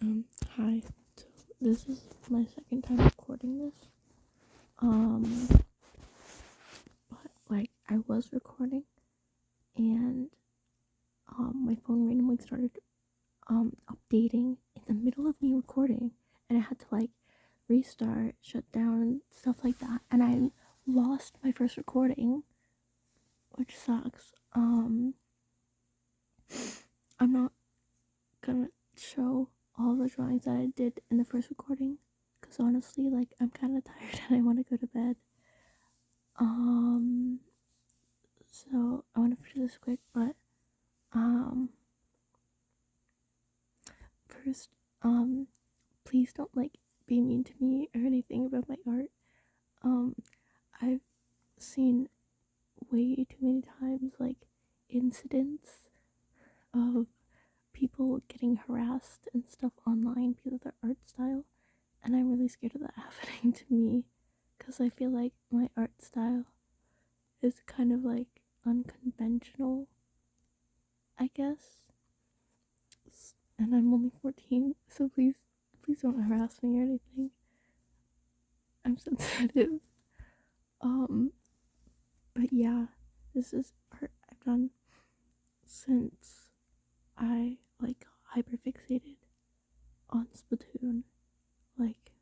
Hi. So this is my second time recording this. But like I was recording and my phone randomly started updating in the middle of me recording, and I had to like restart, shut down, stuff like that, and I lost my first recording, which sucks. I'm not gonna show all the drawings that I did in the first recording because honestly, like, I'm kind of tired and I want to go to bed. So I want to finish this quick, but first, please don't like be mean to me or anything about my art. I've seen way too many times like incidents of people getting harassed and stuff online because of their art style, and I'm really scared of that happening to me because I feel like my art style is kind of like unconventional, I guess. And I'm only 14, so please don't harass me or anything. I'm sensitive. But yeah, this is art I've done since I like hyperfixated on Splatoon, like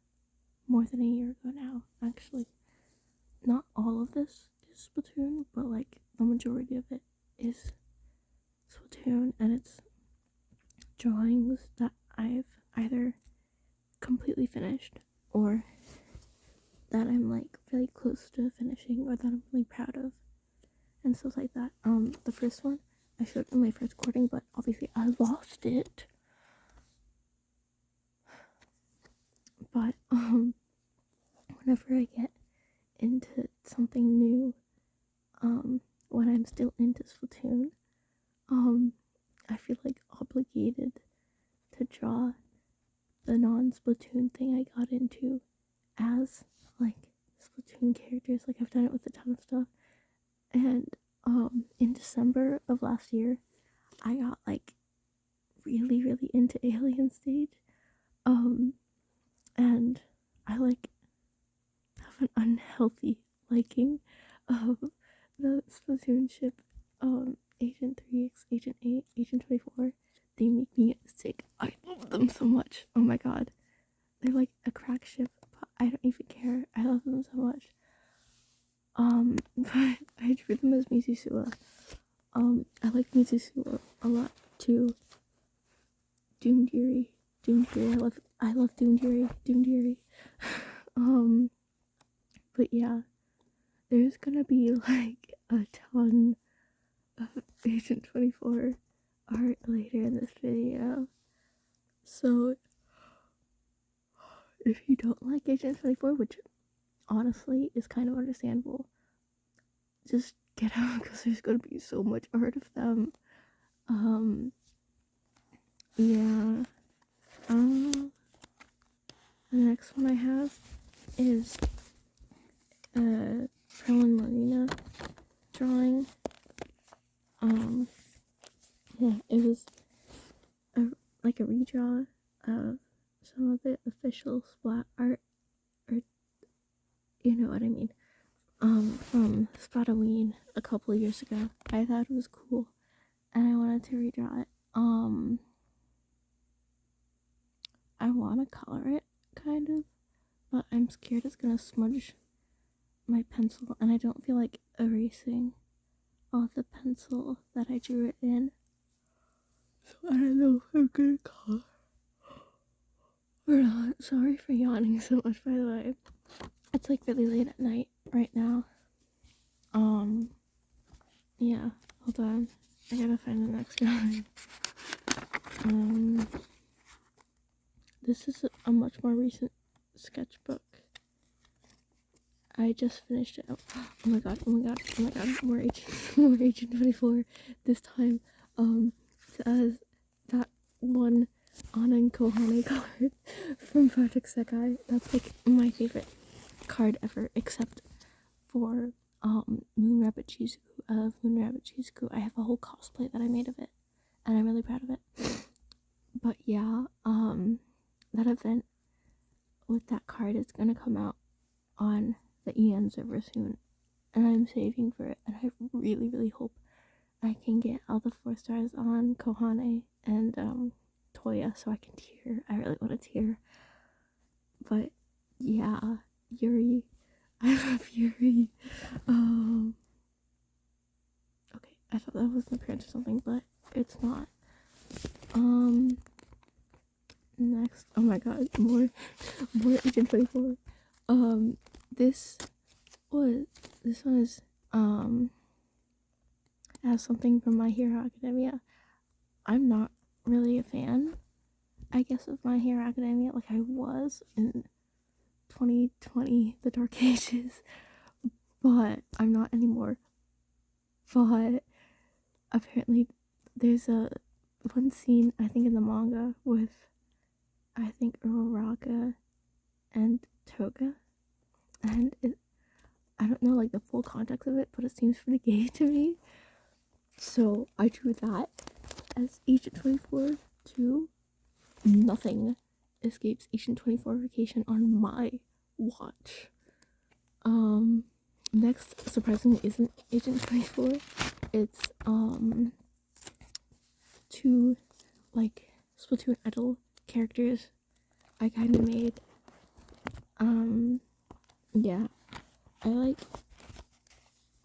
more than a year ago now. Actually, not all of this is Splatoon, but like the majority of it is Splatoon, and it's drawings that I've either completely finished or that I'm like really close to finishing or that I'm really proud of and stuff like that. The first one I showed in my first recording, but obviously I lost it. But whenever I get into something new, when I'm still into Splatoon, I feel like obligated to draw the non-Splatoon thing I got into as like Splatoon characters. Like I've done it with a ton of stuff, and in December of last year I got like really into Alien Stage, and I like have an unhealthy liking of the Splatoon ship, Agent 3X, Agent 8, Agent 24. They make me sick. I love them so much. Oh my god. They're like a crack ship, but I don't even care. I love them so much. But I drew them as Mizusua. I like Mizusua a lot too. Doomdeary. I love Doomdeary. But yeah, there's gonna be like a ton of Agent 24 art later in this video. So if you don't like Agent 24, which honestly is kind of understandable, just get out because there's gonna be so much art of them. Yeah. The next one I have is Prelin Marina drawing. Yeah, it was like a redraw of some of the official splat art, or you know what I mean, from Splatoon a couple of years ago. I thought it was cool, and I wanted to redraw it. I want to color it, kind of, but I'm scared it's gonna smudge my pencil, and I don't feel like erasing off the pencil that I drew it in. So I don't know if I'm gonna color or not. Sorry for yawning so much, by the way. It's like really late at night right now. Yeah, hold on. I gotta find the next drawing. This is a much more recent sketchbook. I just finished it. Oh my god, more Agent 24. This time, as that one Anan Kohane card from Project Sekai. That's like my favorite card ever, except for Moon Rabbit Chizuku. I love Moon Rabbit Chizuku. I have a whole cosplay that I made of it, and I'm really proud of it. But yeah, event with that card is gonna come out on the EN server soon, and I'm saving for it, and I really, really hope I can get all the 4 stars on COULDNT and Toya so I can tier. I really want to tier. But yeah, Yuri. I love Yuri. Okay, I thought that was an appearance or something, but it's not. Next, oh my god, more Agent 24. This one is has something from My Hero Academia. I'm not really a fan, I guess, of My Hero Academia. Like, I was in 2020, the Dark Ages, but I'm not anymore. But apparently there's one scene, I think, in the manga with, I think, Uraraka and Toga, and I don't know, like, the full context of it, but it seems pretty gay to me. So I drew that as Agent 24 too. Nothing escapes Agent 24 vacation on my watch. Next, surprisingly, isn't Agent 24. It's 2 like Splatoon idol characters I kind of made. Yeah, I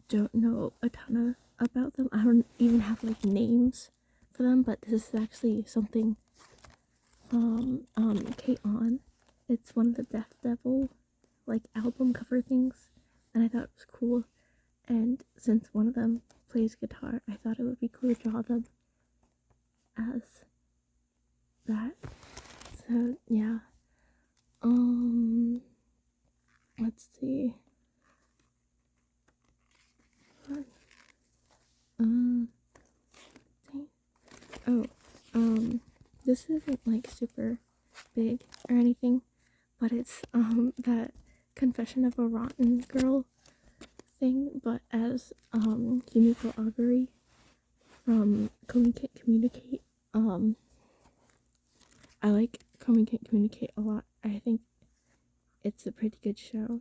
don't know a ton about them. I don't even have names for them, but this is actually something from COULDNT. It's one of the Death Devil album cover things, and I thought it was cool. And since one of them plays guitar, I thought it would be cool to draw them as that. So yeah. Let's see. This isn't super big or anything, but it's that Confession of a Rotten Girl thing, but as Kimiko Aguri from Komi Can't Communicate. I like Komi Can't Communicate a lot. I think it's a pretty good show.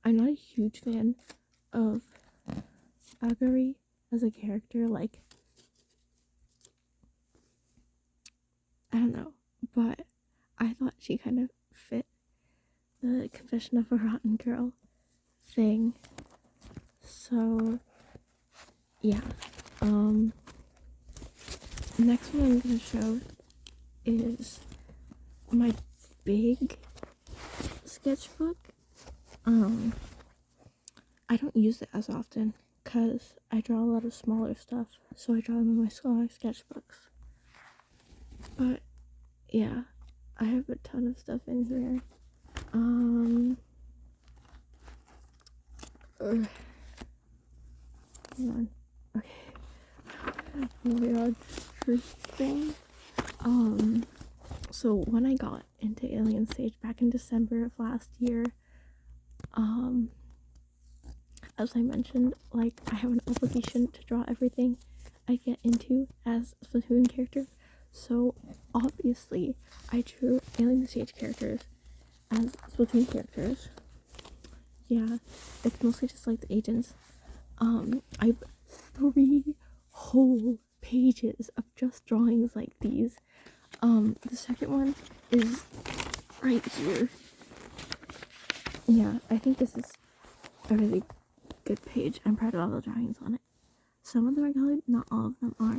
I'm not a huge fan of Aguri as a character. I don't know, but I thought she kind of fit the Confession of a Rotten Girl thing. So yeah. Next one I'm gonna show is my big sketchbook. I don't use it as often because I draw a lot of smaller stuff, so I draw them in my smaller sketchbooks. But yeah, I have a ton of stuff in here. Hold on. Okay. Oh my god. First thing. So when I got into Alien Stage back in December of last year, as I mentioned, I have an obligation to draw everything I get into as a Splatoon character. So obviously I drew Alien Stage characters as Splatoon characters. Yeah, it's mostly just the agents. I have 3 whole pages of just drawings like these. The second one is right here. Yeah, I think this is a really good page. I'm proud of all the drawings on it. Some of them are colored, not all of them are.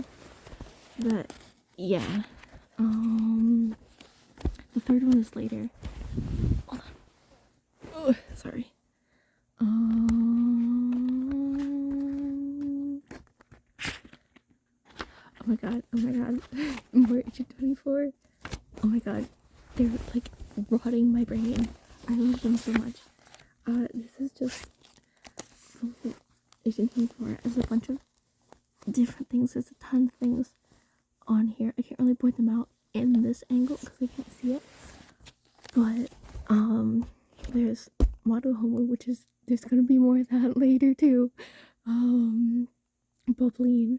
But yeah. The third one is later. Hold on. Oh, sorry. Oh my god. More Agent 24. Oh my god. They're rotting my brain. I love them so much. This is just Agent 24 as a bunch of different things. There's a ton of things on here. I can't really point them out in this angle because I can't see it. But there's Mado Homo, which is, there's gonna be more of that later too. Bubblegum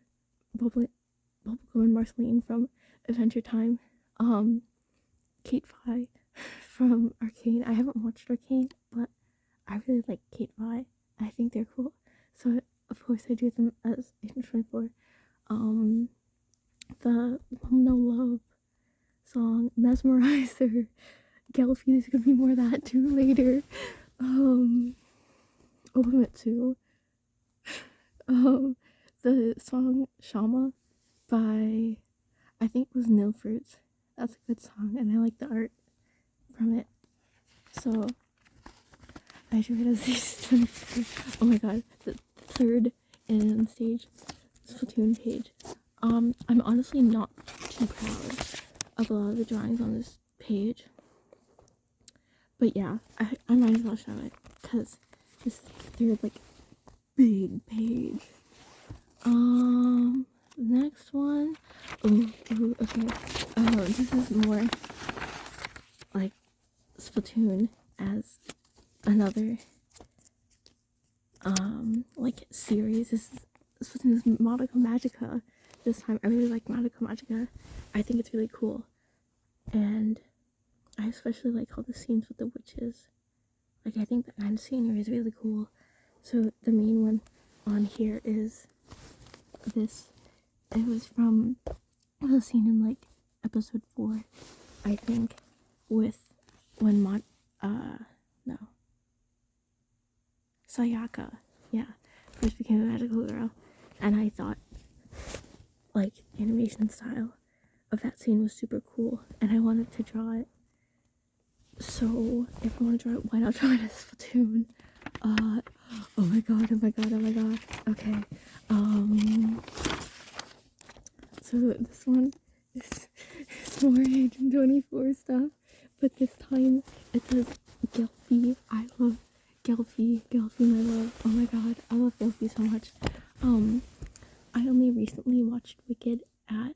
and Marceline from Adventure Time. Kate Vi from Arcane. I haven't watched Arcane, but I really like Kate Vi. I think they're cool. So of course I do them as Agent 24. The Mom No Love song, Mesmerizer, Gelfie, there's gonna be more of that too later. Obamitsu. The song Shama by, I think it was Nilfruits. That's a good song, and I like the art from it. So I should it as these 24. Oh my god, the third in stage Splatoon page. I'm honestly not too proud of a lot of the drawings on this page. But yeah, I might as well show it because this is the third like big page. Next one. Okay. This is more like Splatoon as another like series. This is Splatoon's Madoka Magica. This time I really like Madoka Magica. I think it's really cool, and I especially like all the scenes with the witches. Like, I think that kind of scenery is really cool. So the main one on here is this. It was from the scene in like episode 4, I think, with when Sayaka, yeah, first became a magical girl, and I thought like animation style of that scene was super cool, and I wanted to draw it. So if I want to draw it, why not draw it as Splatoon? Oh my god. Okay. So this one is more Agent 24 stuff, but this time it says Gelfie. I love Gelfie. Gelfie, my love. Oh my god, I love Gelfie so much. I only recently watched Wicked at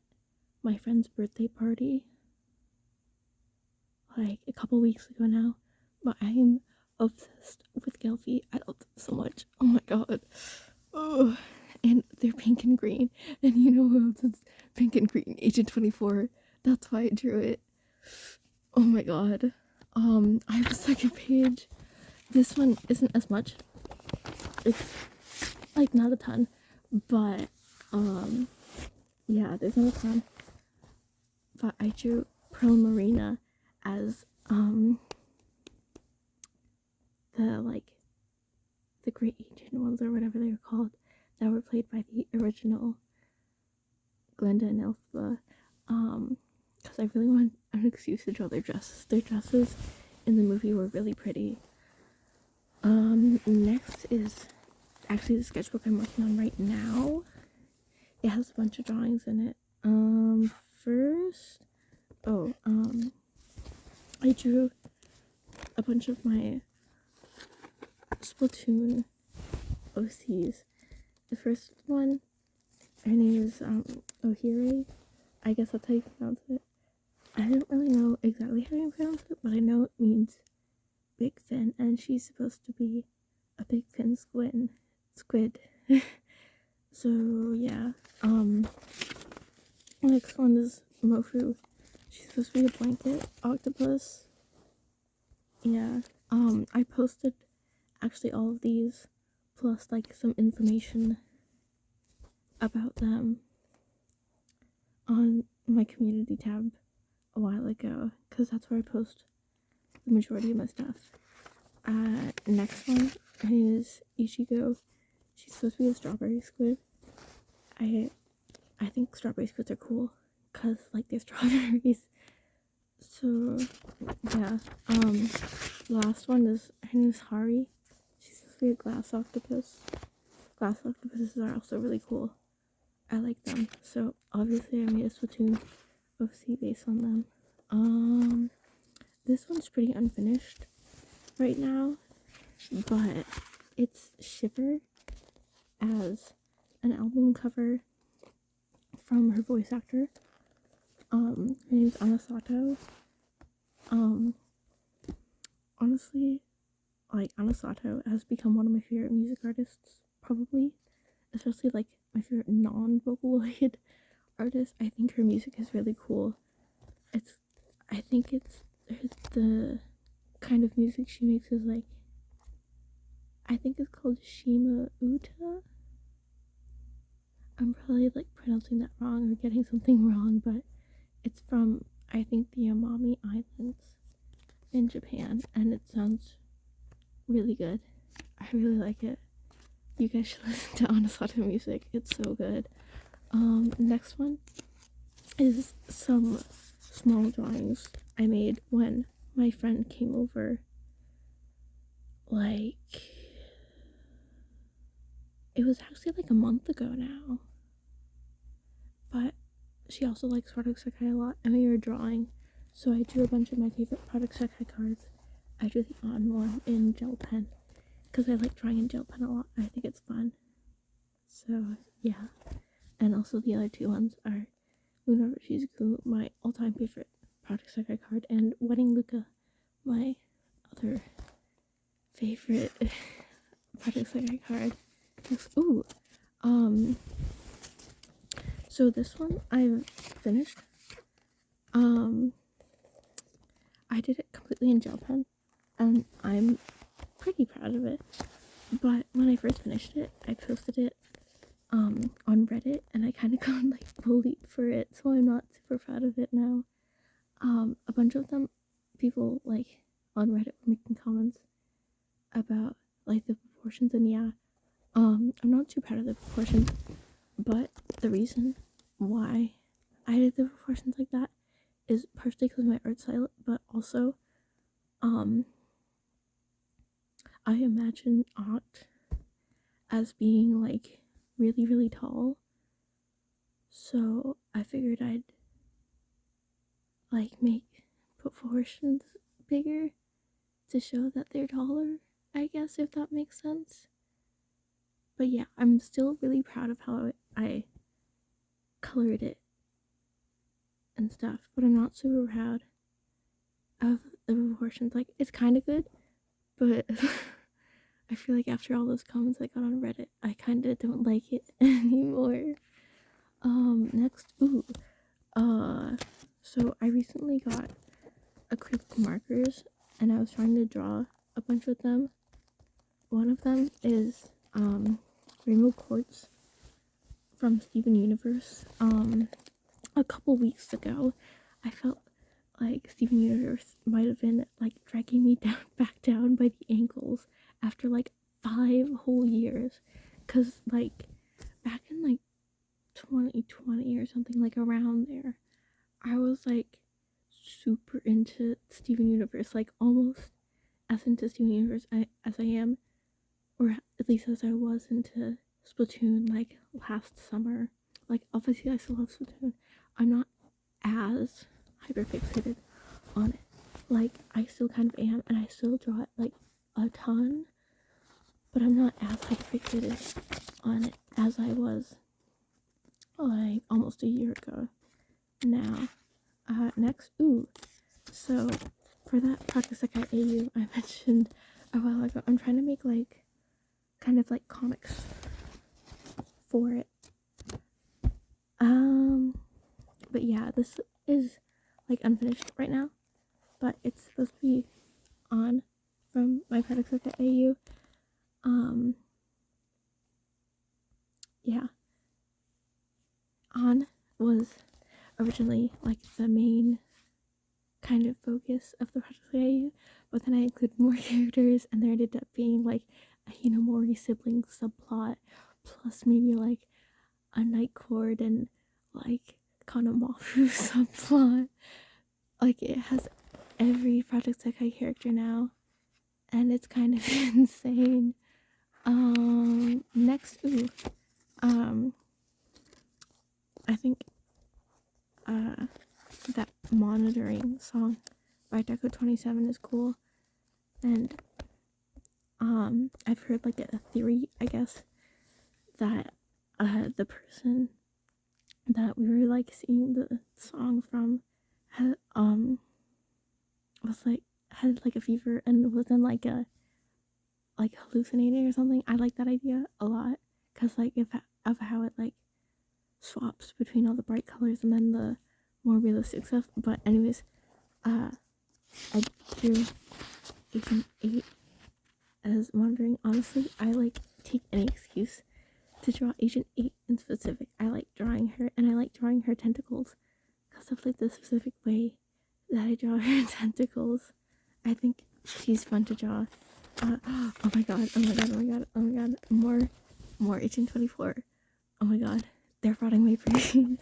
my friend's birthday party, like a couple weeks ago now, but I am obsessed with Gelfie. I love them so much. Oh my god. Oh, and they're pink and green, and you know who else is pink and green? Agent 24. That's why I drew it. Oh my god. I have a second page. This one isn't as much. It's like not a ton, but yeah, there's not a ton. But I drew Pearl Marina as the Great Ancient Ones, or whatever they were called, that were played by the original Glenda and Elphaba. Because I really want an excuse to draw their dresses. Their dresses in the movie were really pretty. Next is actually the sketchbook I'm working on right now. It has a bunch of drawings in it. First, I drew a bunch of my Splatoon OCs. The first one, her name is Ohiri. I guess that's how you pronounce it. I don't really know exactly how you pronounce it, but I know it means big fin, and she's supposed to be a big fin squid. So yeah. Next one is Mofu. She's supposed to be a blanket octopus. Yeah. I posted actually all of these plus like some information about them on my community tab a while ago, because that's where I post the majority of my stuff. Next one is Ichigo. She's supposed to be a strawberry squid. I think strawberry squids are cool because like they're strawberries. So yeah. Last one is her name is Hari. She's supposed to be a glass octopus. Glass octopuses are also really cool. I like them. So obviously I made a Splatoon OC based on them. This one's pretty unfinished right now, but it's Shiver as an album cover from her voice actor. Her name's Anasato. Honestly, like, Anasato has become one of my favorite music artists, probably, especially like my favorite non-Vocaloid artist. I think her music is really cool. I think it's the kind of music she makes is like, I think it's called Shima Uta. I'm probably like pronouncing that wrong or getting something wrong, but it's from, I think, the Amami Islands in Japan, and it sounds really good. I really like it. You guys should listen to Anasato music. It's so good. Next one is some small drawings I made when my friend came over. Like, it was actually like a month ago now. But she also likes Product Sekai a lot, and we were drawing. So I drew a bunch of my favorite Product Sekai cards. I drew the on one in gel pen, because I like drawing in gel pen a lot. I think it's fun. So, yeah. And also the other two ones are Luna Shizuku, my all-time favorite Product Sekai card, and Wedding Luca, my other favorite Product Sekai card. Ooh. So this one I've finished. I did it completely in gel pen, and I'm pretty proud of it. But when I first finished it, I posted it on Reddit, and I kind of got like bullied for it, so I'm not super proud of it now. A bunch of them, people like on Reddit were making comments about like the proportions, and yeah, I'm not too proud of the proportions, but the reason why I did the proportions like that is partially because my art's style, but also I imagine art as being like really, really tall, so I figured I'd like make proportions bigger to show that they're taller, I guess, if that makes sense. But yeah, I'm still really proud of how I colored it and stuff, but I'm not super proud of the proportions. Like, it's kind of good, but I feel like after all those comments I got on Reddit, I kind of don't like it anymore. Next, so I recently got acrylic markers, and I was trying to draw a bunch with them. One of them is, Rainbow Quartz from Steven Universe. A couple weeks ago, I felt like Steven Universe might have been like dragging me back down by the ankles after like 5 whole years, cause like back in like 2020 or something, like around there, I was like super into Steven Universe, like almost as into Steven Universe as I am, or at least as I was into Splatoon like last summer. Like, obviously I still love Splatoon. I'm not as hyperfixated on it. Like, I still kind of am, and I still draw it like a ton, but I'm not as hyperfixated on it as I was like almost a year ago now. Next, so for that Practice Sekai AU I mentioned a while ago, I'm trying to make like kind of like comics for it. But yeah, this is like unfinished right now, but it's supposed to be on from my Practice Sekai AU. Yeah, on was originally like the main kind of focus of the Project AU, but then I included more characters, and there ended up being like a Hinamori sibling subplot, plus maybe like a Night Court and like Kanamafu subplot. Like, it has every Project Sekai character now, and it's kind of insane. Next, I think that monitoring song by Deco 27 is cool, and I've heard like a theory, I guess, that the person that we were like singing the song from had a fever and wasn't like hallucinating or something. I like that idea a lot, because like of how it like swaps between all the bright colors and then the more realistic stuff. But anyways, I drew Agent 8 as monitoring. Honestly, I like take any excuse to draw Agent 8 in specific. I like drawing her, and I like drawing her tentacles because of like the specific way that I draw her tentacles. I think she's fun to draw. Oh my god, oh my god, oh my god, oh my god, more Agent 24. Oh my god, they're rotting my brain.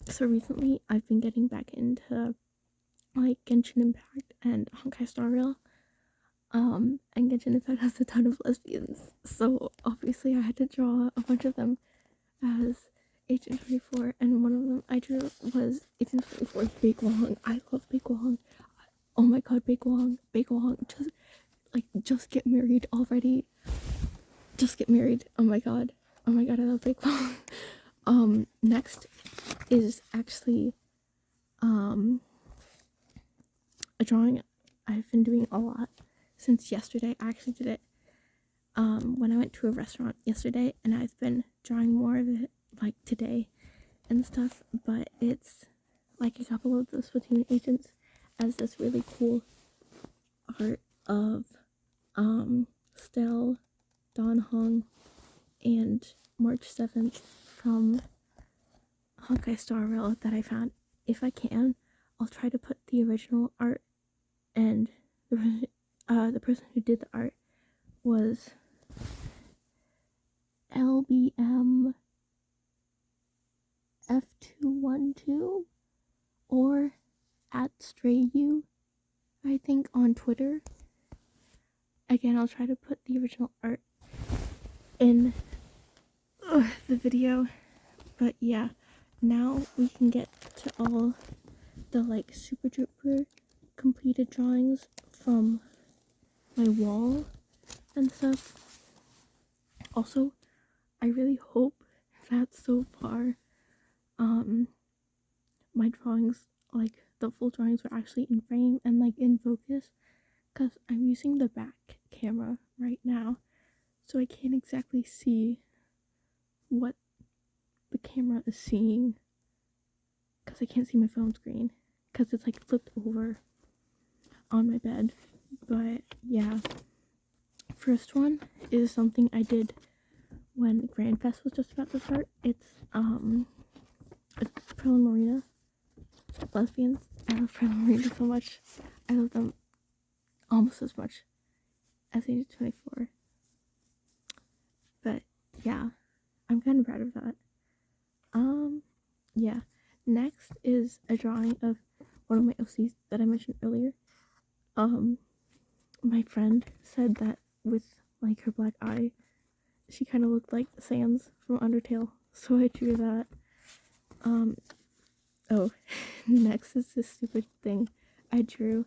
So recently I've been getting back into like Genshin Impact and Honkai Star Rail. And Genshin Impact has a ton of lesbians, so obviously I had to draw a bunch of them as Agent 24, and one of them I drew was Agent 24's Big Wong. I love Big Wong. Oh my god, Big Wong, just get married already. Just get married. Oh my god, I love Big Wong. Next is actually a drawing I've been doing a lot since yesterday. I actually did it when I went to a restaurant yesterday, and I've been drawing more of it like today and stuff, but it's like a couple of the Splatoon agents as this really cool art of Stell, Don Hong, and March 7th from Honkai Star Rail that I found. If I can, I'll try to put the original art, and the person who did the art was LBM F212 or at StrayU, I think, on Twitter. Again, I'll try to put the original art in the video. But yeah, now we can get to all the like super duper completed drawings from my wall and stuff. Also, I really hope that so far my drawings, like the full drawings, were actually in frame and like in focus, because I'm using the back camera right now, so I can't exactly see what the camera is seeing, because I can't see my phone screen because it's like flipped over on my bed. But yeah, first one is something I did when Grand Fest was just about to start. It's Pearl and Marina, lesbians. I love Pearl and Marina so much. I love them almost as much as Age 24. But yeah, I'm kind of proud of that. Yeah. Next is a drawing of one of my OCs that I mentioned earlier. My friend said that with like her black eye, she kind of looked like Sans from Undertale, so I drew that. Oh, next is this stupid thing I drew.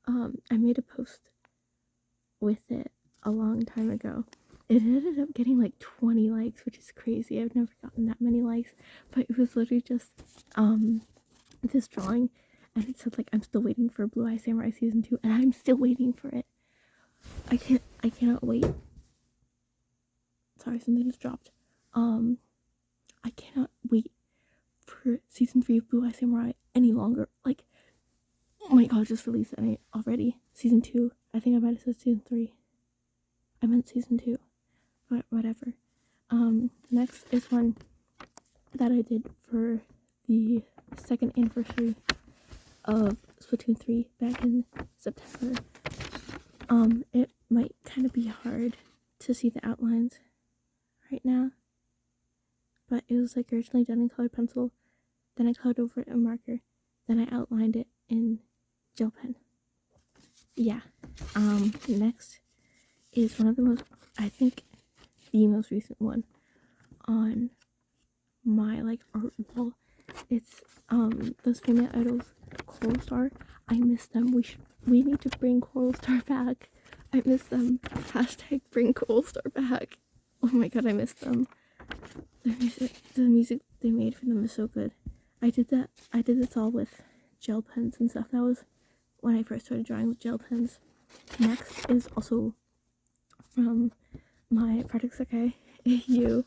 I made a post with it a long time ago. It ended up getting like 20 likes, which is crazy. I've never gotten that many likes, but it was literally just this drawing, and it said like, I'm still waiting for Blue Eye Samurai season 2, and I'm still waiting for it. I cannot wait. Sorry, something just dropped. I cannot wait for season 3 of Blue Eye Samurai any longer. Like, oh my god, just released it already. Season 2. I think I might have said season 3. I meant season 2. But whatever. Next is one that I did for the 2nd anniversary of Splatoon 3 back in September. It might kind of be hard to see the outlines right now, but it was like originally done in colored pencil, then I colored over it in marker, then I outlined it in gel pen. Yeah. Next is one of the most, I think the most recent one on my like art wall. It's those female idols, Coral Star. I miss them. We need to bring Coral Star back. I miss them. Hashtag bring Coral Star back. Oh my god, I miss them. The music they made for them is so good. I did this all with gel pens and stuff. That was when I first started drawing with gel pens. Next is also from my Project Sakai AU.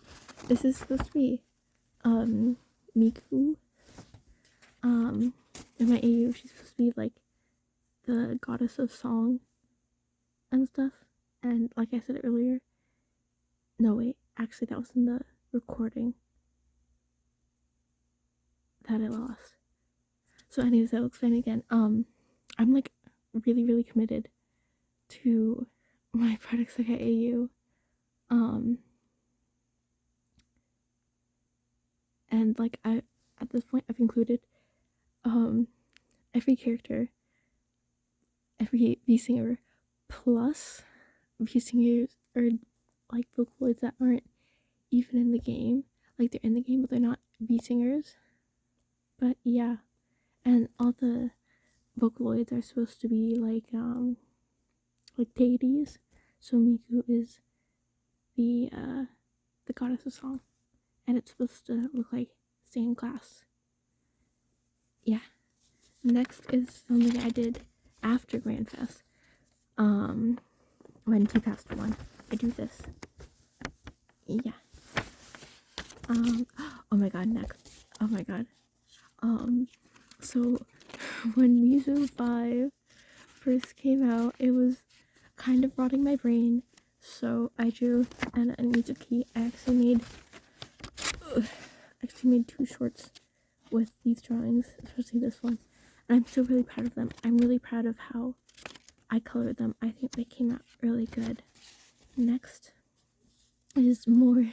This is supposed to be Miku. in my AU, she's supposed to be like the goddess of song and stuff. And like I said earlier, no wait, actually that was in the recording that I lost. So anyways, I'll explain again. I'm like really, really committed to my products like at AU. And like at this point I've included every character, every V singer, plus V singers or like vocaloids that aren't even in the game. Like they're in the game but they're not V singers. But yeah. And all the vocaloids are supposed to be like deities. So Miku is the goddess of song. And it's supposed to look like stained glass. Yeah. Next is something I did after Grand Fest. When T passed one, I do this. Yeah. Oh my god, next. Oh my god. So when Mizu 5 first came out, it was kind of rotting my brain. So I drew an Mizuki. I actually made 2 shorts with these drawings, especially this one. And I'm still really proud of them. I'm really proud of how I colored them. I think they came out really good. Next is more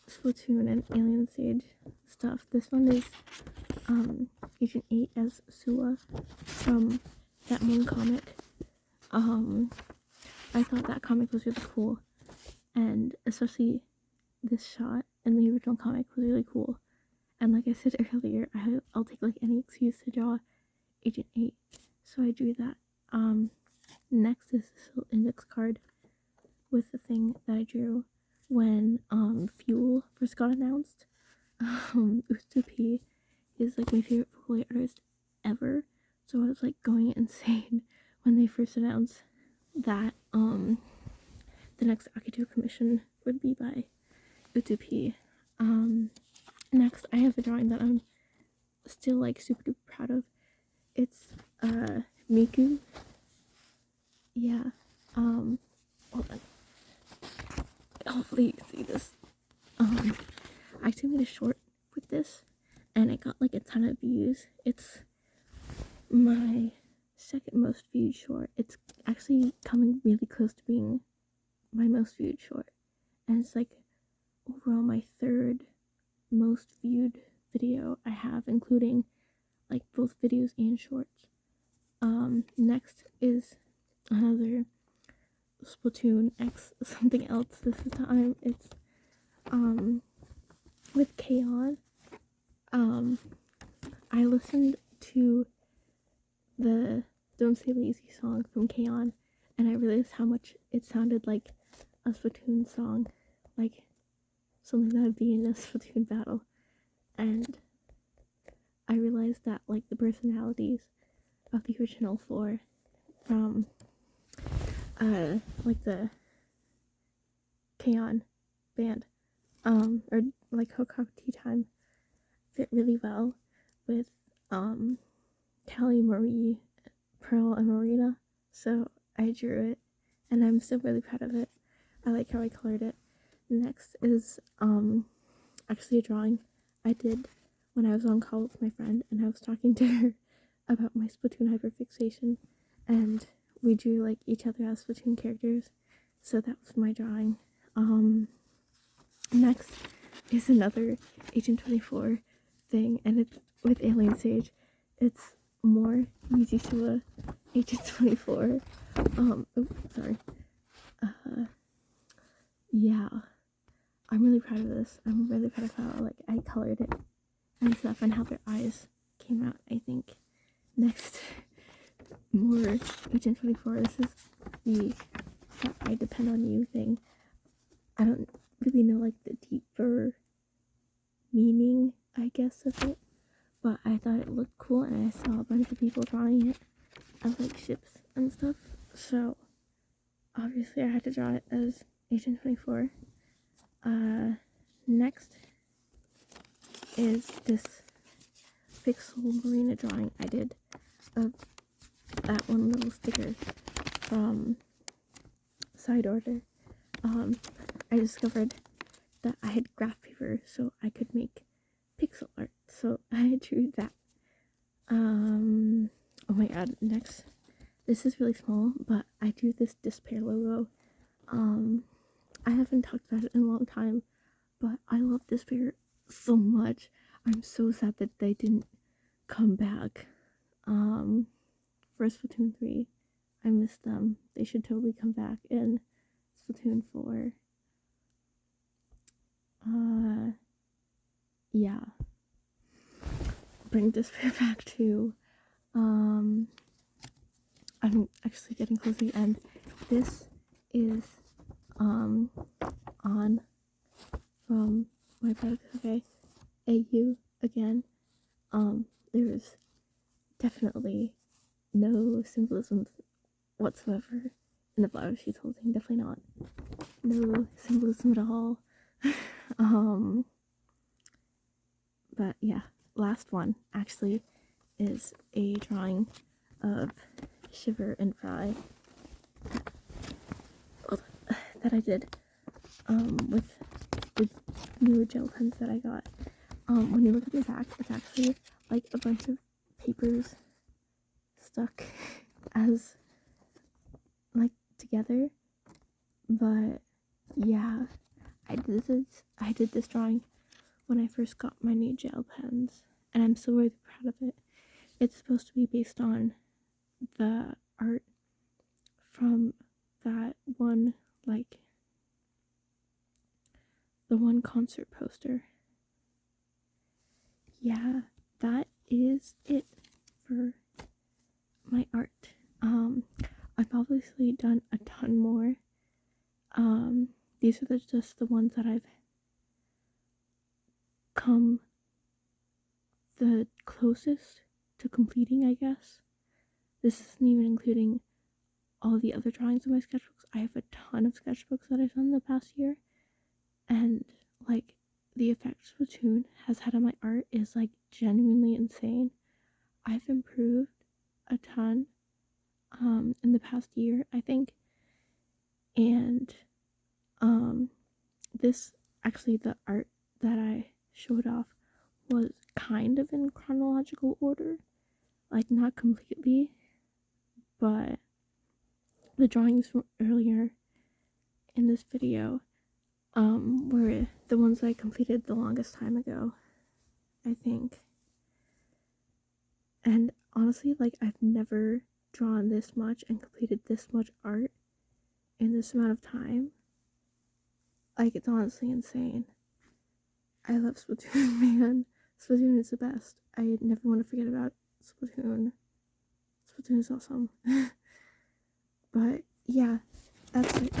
Splatoon and Alien Stage stuff. This one is Agent 8 as Sua from that one comic. I thought that comic was really cool, and especially this shot in the original comic was really cool. And like I said earlier, I'll take like any excuse to draw Agent 8, so I drew that. Next is this little index card with the thing that I drew when Fuel first got announced. Ustupi is like my favorite vocaloid artist ever, so I was like going insane when they first announced that the next Akito commission would be by Utupi. Next I have a drawing that I'm still like super duper proud of. It's Miku. Yeah. Hold on. Hopefully you can see this. I actually made a short with this and it got like a ton of views. It's my second most viewed short. It's actually coming really close to being my most viewed short. And it's like overall my third most viewed video I have, including like both videos and shorts. Next is another Splatoon X something else this time. It's with COULDNT. I listened to the Don't Say Lazy song from COULDNT and I realized how much it sounded like a Splatoon song, like something that would be in a Splatoon battle. And I realized that like the personalities of the original 4 from like the COULDNT band or like Hokok Tea Time fit really well with Callie, Marie, Pearl, and Marina. So I drew it and I'm still really proud of it. I like how I colored it. Next is actually a drawing I did when I was on call with my friend and I was talking to her about my Splatoon hyperfixation, and we drew like each other as Splatoon characters, so that was my drawing. Next is another Agent 24 thing, and it's with Alien Sage. It's more Mizusua Agent 24. Sorry. Yeah, I'm really proud of this. I'm really proud of how like I colored it and stuff, and how their eyes came out. I think. Next, more Agent 24. This is the I Depend on You thing. I don't really know like the deeper meaning, I guess, of it, but I thought it looked cool and I saw a bunch of people drawing it as like ships and stuff, so obviously I had to draw it as Agent 24. Next is this pixel marina drawing I did of that one little sticker from Side Order, I discovered that I had graph paper, so I could make pixel art. So I drew that. Oh my god, next. This is really small, but I drew this Despair logo. I haven't talked about it in a long time, but I love Despair so much. I'm so sad that they didn't come back. For Splatoon 3. I miss them. They should totally come back in Splatoon 4. Yeah. Bring Despair back too. I'm actually getting close to the end. This is, on from my product, okay? AU again. There's definitely no symbolism whatsoever in the flower she's holding. Definitely not. No symbolism at all. But yeah, last one actually is a drawing of Shiver and Fry that I did with the newer gel pens that I got. When you look at the back, it's actually like a bunch of papers stuck as like together. But yeah, I did this drawing when I first got my new gel pens, and I'm so really proud of it. It's supposed to be based on the art from that one, like the one concert poster. Yeah, that is it for my art. I've obviously done a ton more. These are just the ones that I've come the closest to completing, I guess. This isn't even including all the other drawings in my sketchbooks. I have a ton of sketchbooks that I've done in the past year, and like the effect Splatoon has had on my art is like genuinely insane. I've improved a ton in the past year, I think. And this actually, the art that I showed off was kind of in chronological order, like not completely, but the drawings from earlier in this video were the ones I completed the longest time ago, I think. And honestly, like, I've never drawn this much and completed this much art in this amount of time. Like, it's honestly insane. I love Splatoon, man. Splatoon is the best. I never want to forget about Splatoon. Splatoon is awesome. But yeah, that's it.